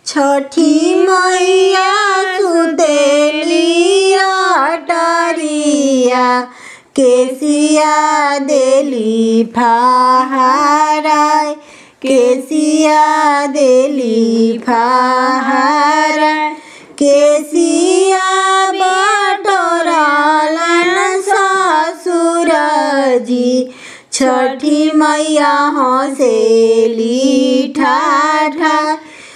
छठी मैया सुतेली अटरिया केसिया देली फहाराय केसिया देली फहाराय केसिया बटोरलन ससुरजी छठी मैया हँसेली ठाठा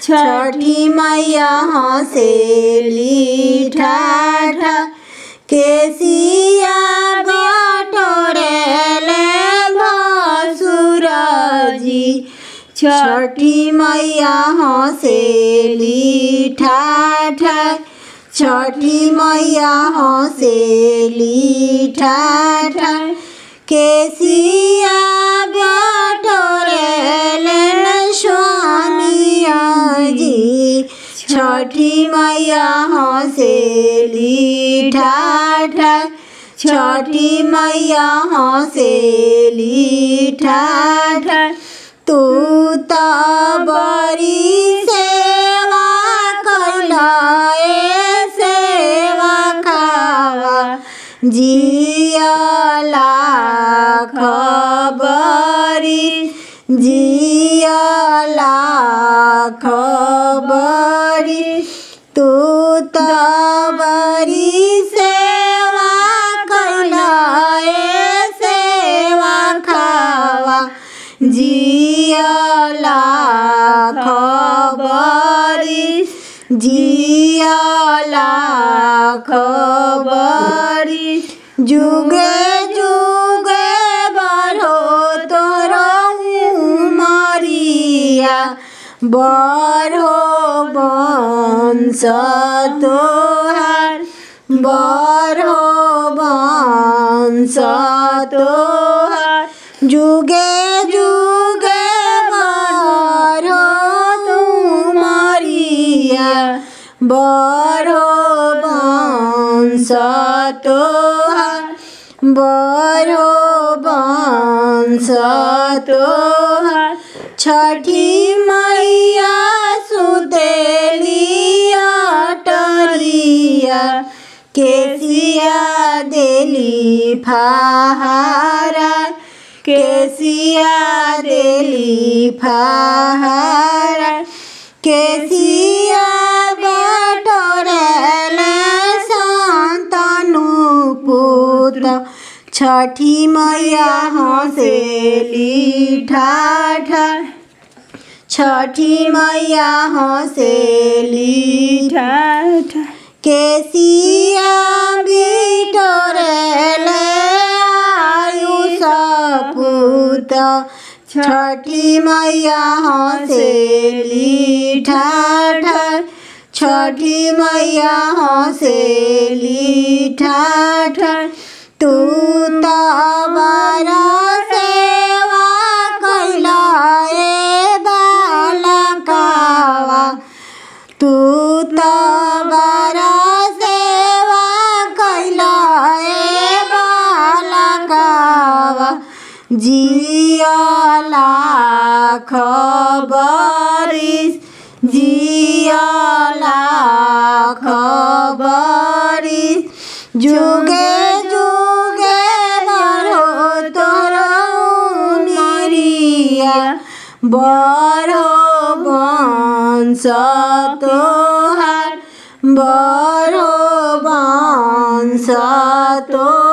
छठी मैया हँसेली ठाठा केसिया बटोरेले भसुरजी छठी मैया हँसेली ठाठा छठी मैया हँसेली ठाठा केसिया बटोरेले स्वामीजी छठी मैया हँसेली ठाठा छठी मैया हँसेली ठाठा तू त बड़ी सेवा कैलाए सेवा खावा जियला खबरी जियला खबरी तू त बड़ी सेवा कैलाए सेवा खावा जियला खबरी जियला खबरी जुगे जुगे बढ़ो तोरो उमरिया बढ़ो वंश तोहार बढ़ो वंश तोहार जुगे जुगे बढ़ो तुमरिया बढ़ो वंश तोहार बढ़ो वंश तोहार छठी मैया सुतेली अटरिया केसिया देली फहाराय केसिया देली फहाराय केसिया बटोरेले संतानु पुत्र छठी मैया हँसेली ठाठा छठी मैया हँसेली ठाठा केसिया बिटोरेले आयुष पुत्र छठी मैया हँसेली ठाठा छठी मैया हँसेली ठाठा तू त बड़ा सेवा कैलाए बालकावा तू त बड़ा सेवा कैलाए बालकावा जियला खबरिस जियला खबरिस जुगे जुगे बढ़ो तोरो उमरिया बढ़ो वंश तोहार बढ़ो वंश तोहार।